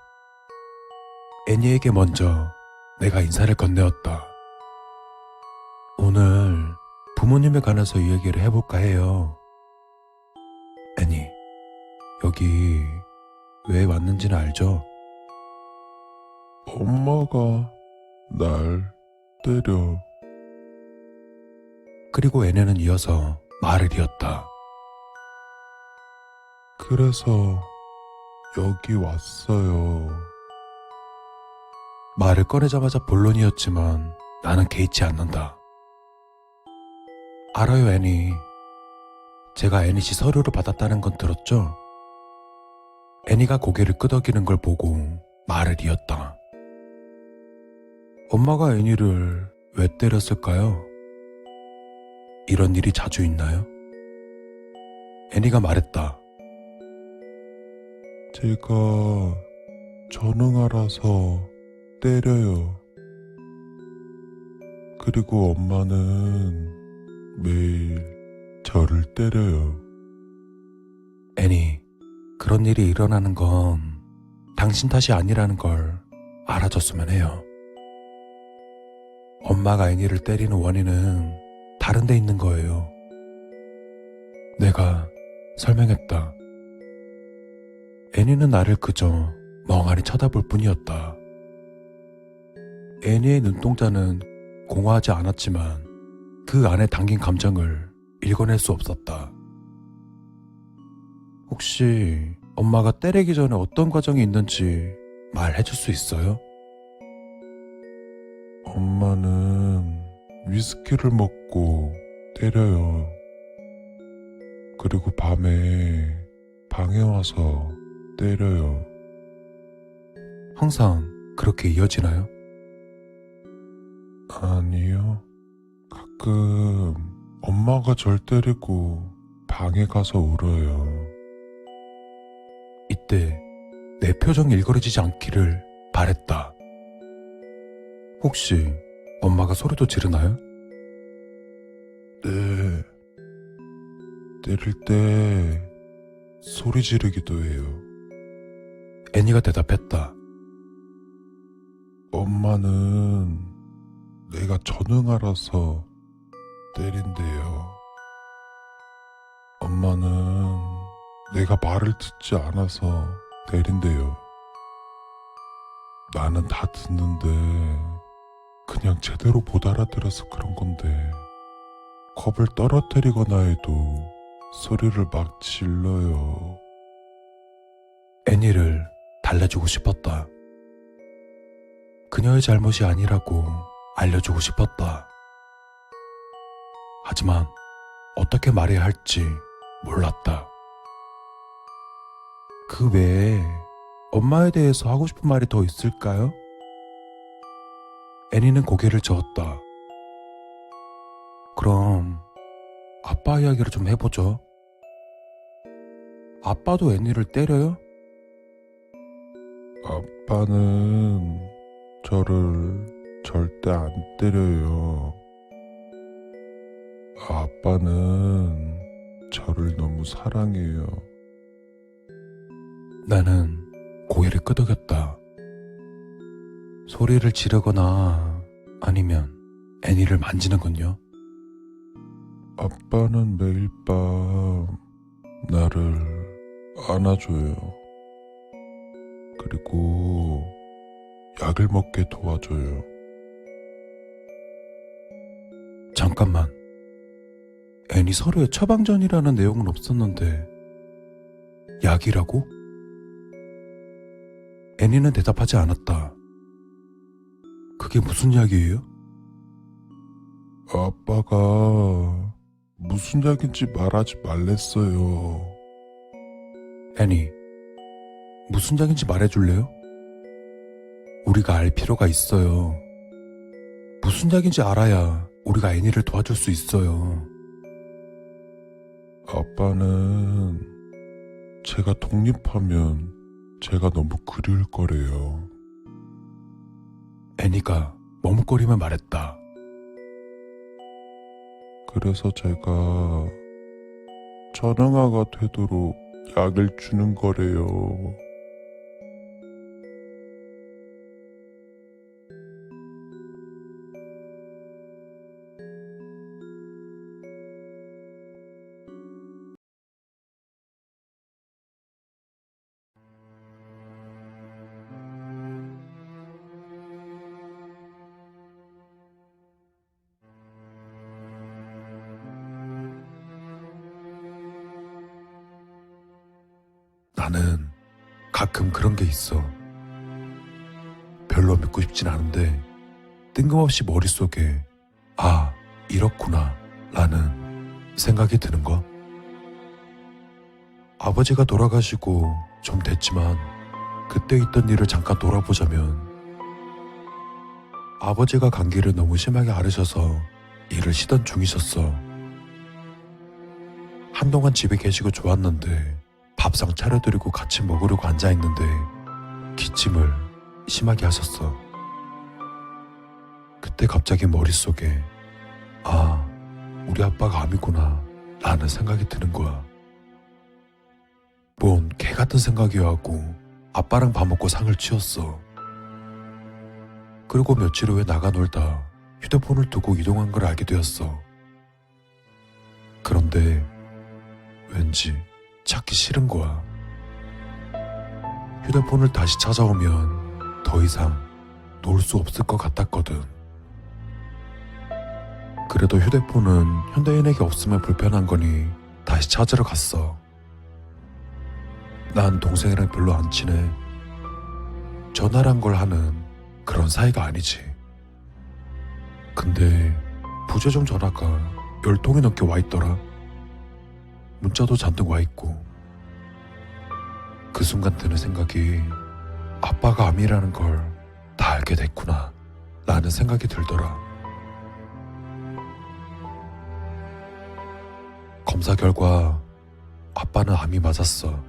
애니에게 먼저 내가 인사를 건네었다. 오늘 부모님에 관해서 이야기를 해볼까 해요. 애니, 여기 왜 왔는지는 알죠? 엄마가 날 때려. 그리고 애니는 이어서 말을 이었다. 그래서 여기 왔어요. 말을 꺼내자마자 본론이었지만 나는 개의치 않는다. 알아요, 애니. 제가 애니 씨 서류를 받았다는 건 들었죠? 애니가 고개를 끄덕이는 걸 보고 말을 이었다. 엄마가 애니를 왜 때렸을까요? 이런 일이 자주 있나요? 애니가 말했다. 제가 전응하라서 때려요. 그리고 엄마는 매일 저를 때려요. 애니, 그런 일이 일어나는 건 당신 탓이 아니라는 걸 알아줬으면 해요. 엄마가 애니를 때리는 원인은 다른 데 있는 거예요. 내가 설명했다. 애니는 나를 그저 멍하니 쳐다볼 뿐이었다. 애니의 눈동자는 공허하지 않았지만 그 안에 담긴 감정을 읽어낼 수 없었다. 혹시 엄마가 때리기 전에 어떤 과정이 있는지 말해줄 수 있어요? 엄마는 위스키를 먹고 때려요. 그리고 밤에 방에 와서 때려요. 항상 그렇게 이어지나요? 아니요. 가끔 엄마가 절 때리고 방에 가서 울어요. 이때 내 표정이 일그러지지 않기를 바랬다. 혹시 엄마가 소리도 지르나요? 네. 때릴 때 소리 지르기도 해요. 애니가 대답했다. 엄마는 내가 전응하라서 때린대요. 엄마는 내가 말을 듣지 않아서 때린대요. 나는 다 듣는데 그냥 제대로 못 알아들어서 그런 건데 컵을 떨어뜨리거나 해도 소리를 막 질러요. 애니를 달래주고 싶었다. 그녀의 잘못이 아니라고 알려주고 싶었다. 하지만 어떻게 말해야 할지 몰랐다. 그 외에 엄마에 대해서 하고 싶은 말이 더 있을까요? 애니는 고개를 저었다. 그럼 아빠 이야기를 좀 해보죠. 아빠도 애니를 때려요? 아빠는 저를 절대 안 때려요. 아빠는 저를 너무 사랑해요. 나는 고개를 끄덕였다. 소리를 지르거나 아니면 애니를 만지는군요. 아빠는 매일 밤 나를 안아줘요. 그리고 약을 먹게 도와줘요. 잠깐만. 애니 서류에 처방전이라는 내용은 없었는데 약이라고? 애니는 대답하지 않았다. 그게 무슨 약이에요? 아빠가 무슨 약인지 말하지 말랬어요. 애니, 무슨 약인지 말해줄래요? 우리가 알 필요가 있어요. 무슨 약인지 알아야 우리가 애니를 도와줄 수 있어요. 아빠는 제가 독립하면 제가 너무 그리울 거래요. 애니가 머뭇거리며 말했다. 그래서 제가 전응아가 되도록 약을 주는 거래요. 나는 가끔 그런 게 있어. 별로 믿고 싶진 않은데 뜬금없이 머릿속에 아, 이렇구나 라는 생각이 드는 거. 아버지가 돌아가시고 좀 됐지만 그때 있던 일을 잠깐 돌아보자면 아버지가 감기를 너무 심하게 앓으셔서 일을 쉬던 중이셨어. 한동안 집에 계시고 좋았는데 밥상 차려드리고 같이 먹으려고 앉아있는데 기침을 심하게 하셨어. 그때 갑자기 머릿속에 아, 우리 아빠가 암이구나 라는 생각이 드는 거야. 뭔 개같은 생각이야 하고 아빠랑 밥 먹고 상을 치웠어. 그리고 며칠 후에 나가 놀다 휴대폰을 두고 이동한 걸 알게 되었어. 그런데 왠지 찾기 싫은 거야. 휴대폰을 다시 찾아오면 더 이상 놀 수 없을 것 같았거든. 그래도 휴대폰은 현대인에게 없으면 불편한 거니 다시 찾으러 갔어. 난 동생이랑 별로 안 친해. 전화란 걸 하는 그런 사이가 아니지. 근데 부재중 전화가 10통이 넘게 와 있더라. 문자도 잔뜩 와 있고. 그 순간 드는 생각이 아빠가 암이라는 걸 다 알게 됐구나 라는 생각이 들더라. 검사 결과 아빠는 암이 맞았어.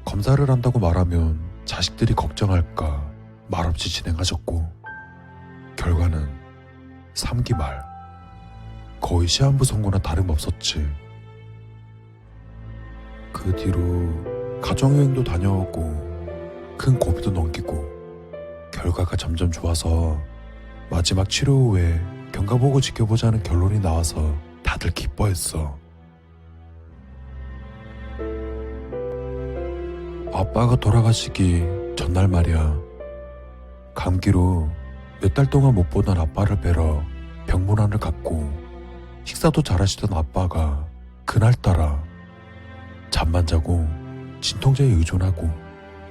검사를 한다고 말하면 자식들이 걱정할까 말없이 진행하셨고 결과는 3기 말. 거의 시한부 선고나 다름없었지. 그 뒤로 가정여행도 다녀오고 큰 고비도 넘기고 결과가 점점 좋아서 마지막 치료 후에 경과보고 지켜보자는 결론이 나와서 다들 기뻐했어. 아빠가 돌아가시기 전날 말이야. 감기로 몇 달 동안 못 보던 아빠를 뵈러 병문안을 갔고 식사도 잘하시던 아빠가 그날따라 잠만 자고 진통제에 의존하고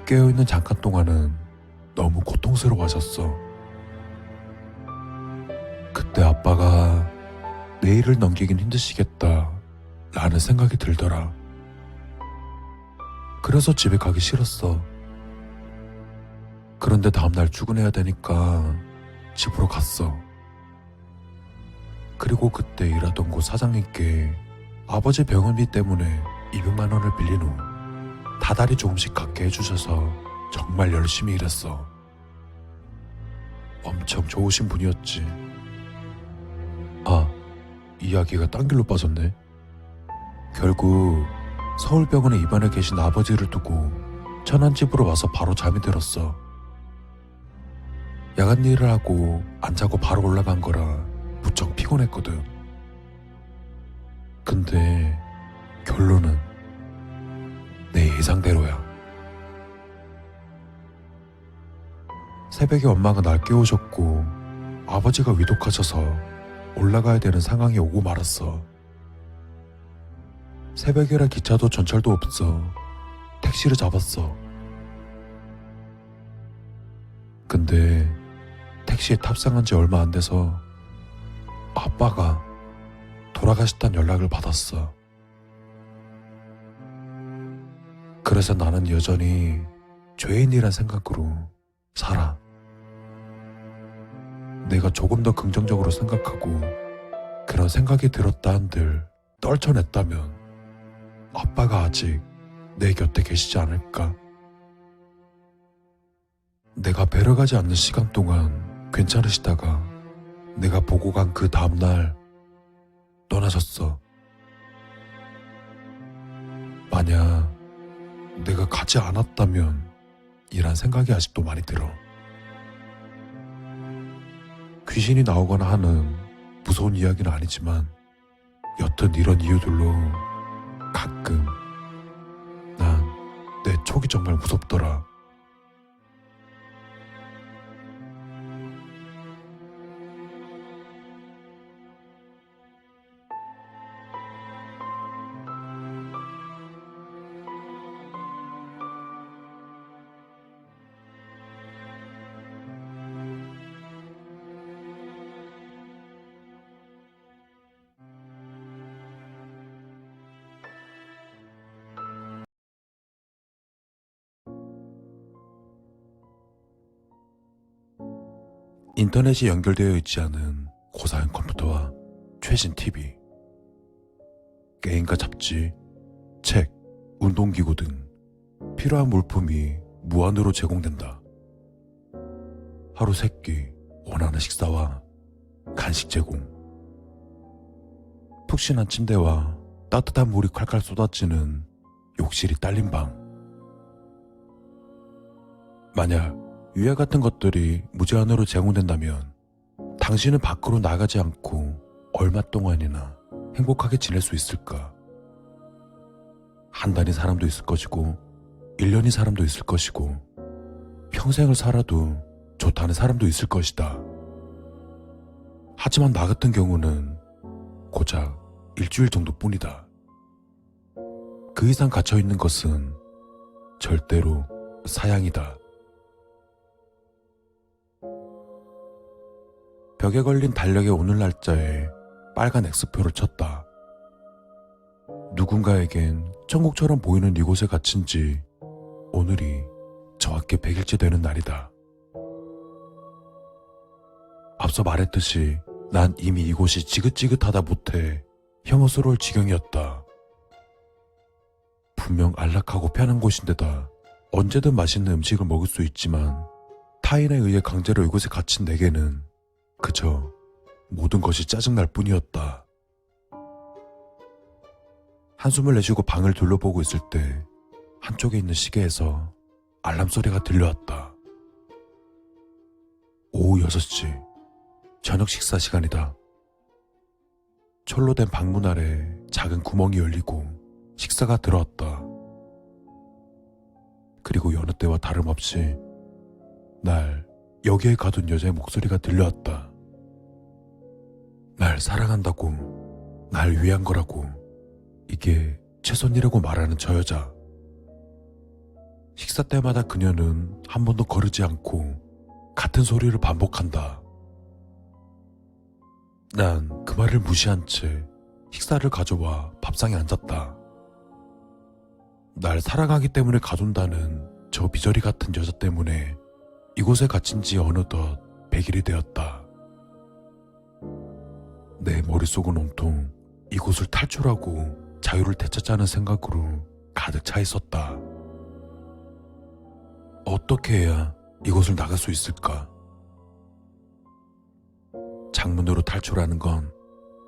깨어있는 잠깐 동안은 너무 고통스러워하셨어. 그때 아빠가 내일을 넘기긴 힘드시겠다 라는 생각이 들더라. 그래서 집에 가기 싫었어. 그런데 다음날 출근해야 되니까 집으로 갔어. 그리고 그때 일하던 곳 사장님께 아버지 병원비 때문에 200만 원을 빌린 후 다달이 조금씩 갖게 해주셔서 정말 열심히 일했어. 엄청 좋으신 분이었지. 아, 이야기가 딴 길로 빠졌네. 결국 서울병원에 입원해 계신 아버지를 두고 천안집으로 와서 바로 잠이 들었어. 야간 일을 하고 안 자고 바로 올라간 거라 무척 피곤했거든. 근데 결론은 내 예상대로야. 새벽에 엄마가 날 깨우셨고 아버지가 위독하셔서 올라가야 되는 상황이 오고 말았어. 새벽이라 기차도 전철도 없어 택시를 잡았어. 근데 택시에 탑승한 지 얼마 안 돼서 아빠가 돌아가셨다는 연락을 받았어. 그래서 나는 여전히 죄인이란 생각으로 살아. 내가 조금 더 긍정적으로 생각하고 그런 생각이 들었다 한들 떨쳐냈다면 아빠가 아직 내 곁에 계시지 않을까? 내가 뵈러 가지 않는 시간 동안 괜찮으시다가 내가 보고 간 그 다음날 떠나셨어. 만약 내가 가지 않았다면 이란 생각이 아직도 많이 들어. 귀신이 나오거나 하는 무서운 이야기는 아니지만 여튼 이런 이유들로 가끔 난 내 촉이 정말 무섭더라. 인터넷이 연결되어 있지 않은 고사양 컴퓨터와 최신 TV, 게임과 잡지, 책, 운동기구 등 필요한 물품이 무한으로 제공된다. 하루 3끼 원하는 식사와 간식 제공, 푹신한 침대와 따뜻한 물이 콸콸 쏟아지는 욕실이 딸린 방. 만약 위와 같은 것들이 무제한으로 제공된다면 당신은 밖으로 나가지 않고 얼마 동안이나 행복하게 지낼 수 있을까? 한 달인 사람도 있을 것이고 1년인 사람도 있을 것이고 평생을 살아도 좋다는 사람도 있을 것이다. 하지만 나 같은 경우는 고작 일주일 정도뿐이다. 그 이상 갇혀있는 것은 절대로 사양이다. 벽에 걸린 달력의 오늘 날짜에 빨간 X표를 쳤다. 누군가에겐 천국처럼 보이는 이곳에 갇힌 지 오늘이 정확히 100일째 되는 날이다. 앞서 말했듯이 난 이미 이곳이 지긋지긋하다 못해 혐오스러울 지경이었다. 분명 안락하고 편한 곳인데다 언제든 맛있는 음식을 먹을 수 있지만 타인에 의해 강제로 이곳에 갇힌 내게는 그저 모든 것이 짜증날 뿐이었다. 한숨을 내쉬고 방을 둘러보고 있을 때 한쪽에 있는 시계에서 알람 소리가 들려왔다. 오후 6시, 저녁 식사 시간이다. 철로 된 방문 아래 작은 구멍이 열리고 식사가 들어왔다. 그리고 여느 때와 다름없이 날 여기에 가둔 여자의 목소리가 들려왔다. 날 사랑한다고, 날 위한 거라고, 이게 최선이라고 말하는 저 여자. 식사 때마다 그녀는 한 번도 거르지 않고 같은 소리를 반복한다. 난 그 말을 무시한 채 식사를 가져와 밥상에 앉았다. 날 사랑하기 때문에 가둔다는 저 미저리 같은 여자 때문에 이곳에 갇힌 지 어느덧 100일이 되었다. 내 머릿속은 온통 이곳을 탈출하고 자유를 되찾자는 생각으로 가득 차 있었다. 어떻게 해야 이곳을 나갈 수 있을까? 창문으로 탈출하는 건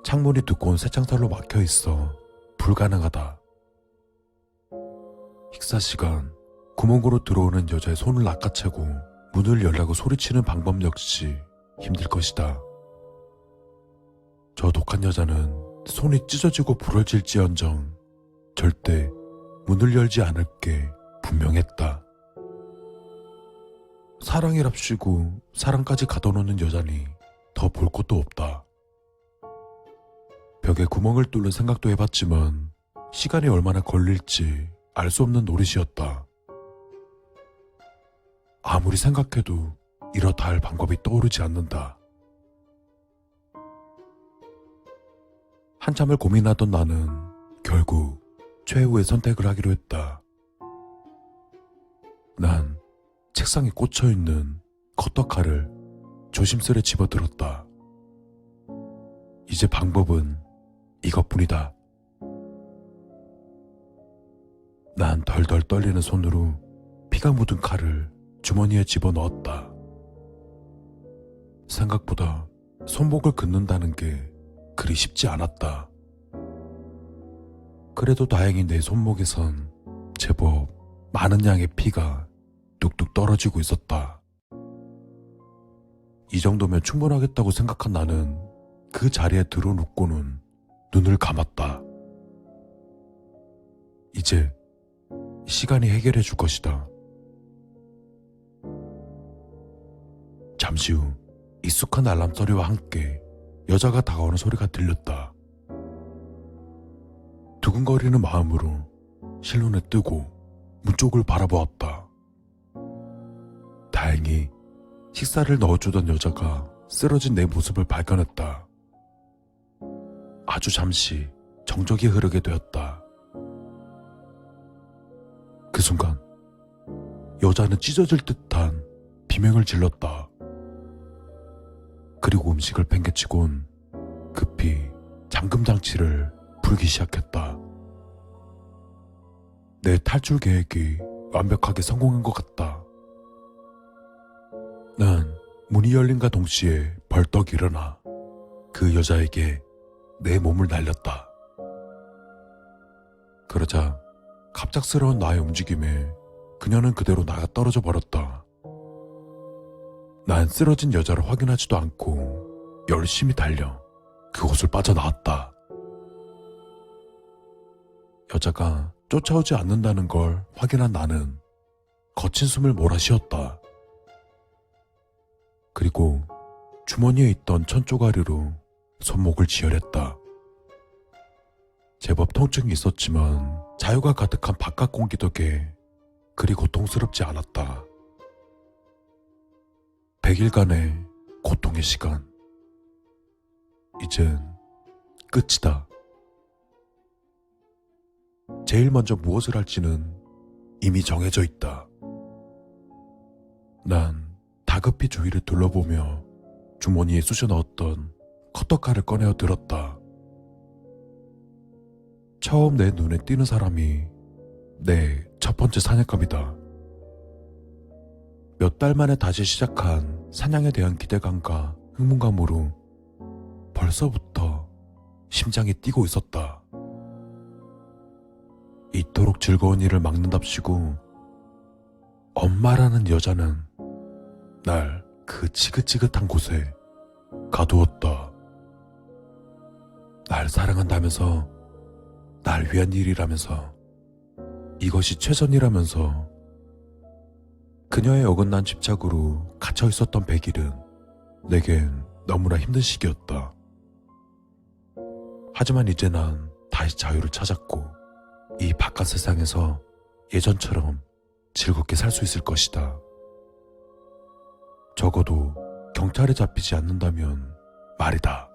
창문이 두꺼운 쇠창살로 막혀 있어 불가능하다. 식사 시간, 구멍으로 들어오는 여자의 손을 낚아채고 문을 열라고 소리치는 방법 역시 힘들 것이다. 저 독한 여자는 손이 찢어지고 부러질지언정 절대 문을 열지 않을 게 분명했다. 사랑이랍시고 사랑까지 가둬놓는 여자니 더 볼 것도 없다. 벽에 구멍을 뚫는 생각도 해봤지만 시간이 얼마나 걸릴지 알 수 없는 노릇이었다. 아무리 생각해도 이렇다 할 방법이 떠오르지 않는다. 한참을 고민하던 나는 결국 최후의 선택을 하기로 했다. 난 책상에 꽂혀있는 커터칼을 조심스레 집어들었다. 이제 방법은 이것뿐이다. 난 덜덜 떨리는 손으로 피가 묻은 칼을 주머니에 집어넣었다. 생각보다 손목을 긋는다는 게 그리 쉽지 않았다. 그래도 다행히 내 손목에선 제법 많은 양의 피가 뚝뚝 떨어지고 있었다. 이 정도면 충분하겠다고 생각한 나는 그 자리에 드러눕고는 눈을 감았다. 이제 시간이 해결해 줄 것이다. 잠시 후 익숙한 알람 소리와 함께 여자가 다가오는 소리가 들렸다. 두근거리는 마음으로 실눈에 뜨고 문 쪽을 바라보았다. 다행히 식사를 넣어주던 여자가 쓰러진 내 모습을 발견했다. 아주 잠시 정적이 흐르게 되었다. 그 순간 여자는 찢어질 듯한 비명을 질렀다. 그리고 음식을 팽개치곤 급히 잠금장치를 부르기 시작했다. 내 탈출 계획이 완벽하게 성공한 것 같다. 난 문이 열린과 동시에 벌떡 일어나 그 여자에게 내 몸을 날렸다. 그러자 갑작스러운 나의 움직임에 그녀는 그대로 나가 떨어져 버렸다. 난 쓰러진 여자를 확인하지도 않고 열심히 달려 그곳을 빠져나왔다. 여자가 쫓아오지 않는다는 걸 확인한 나는 거친 숨을 몰아쉬었다. 그리고 주머니에 있던 천조가리로 손목을 지혈했다. 제법 통증이 있었지만 자유가 가득한 바깥 공기 덕에 그리 고통스럽지 않았다. 100일간의 고통의 시간. 이젠 끝이다. 제일 먼저 무엇을 할지는 이미 정해져 있다. 난 다급히 주위를 둘러보며 주머니에 쑤셔 넣었던 커터칼을 꺼내어 들었다. 처음 내 눈에 띄는 사람이 내 첫 번째 사냥감이다. 몇 달 만에 다시 시작한 사냥에 대한 기대감과 흥분감으로 벌써부터 심장이 뛰고 있었다. 이토록 즐거운 일을 막는답시고 엄마라는 여자는 날 그 지긋지긋한 곳에 가두었다. 날 사랑한다면서, 날 위한 일이라면서, 이것이 최선이라면서 그녀의 어긋난 집착으로 갇혀 있었던 100일은 내겐 너무나 힘든 시기였다. 하지만 이제 난 다시 자유를 찾았고 이 바깥 세상에서 예전처럼 즐겁게 살 수 있을 것이다. 적어도 경찰에 잡히지 않는다면 말이다.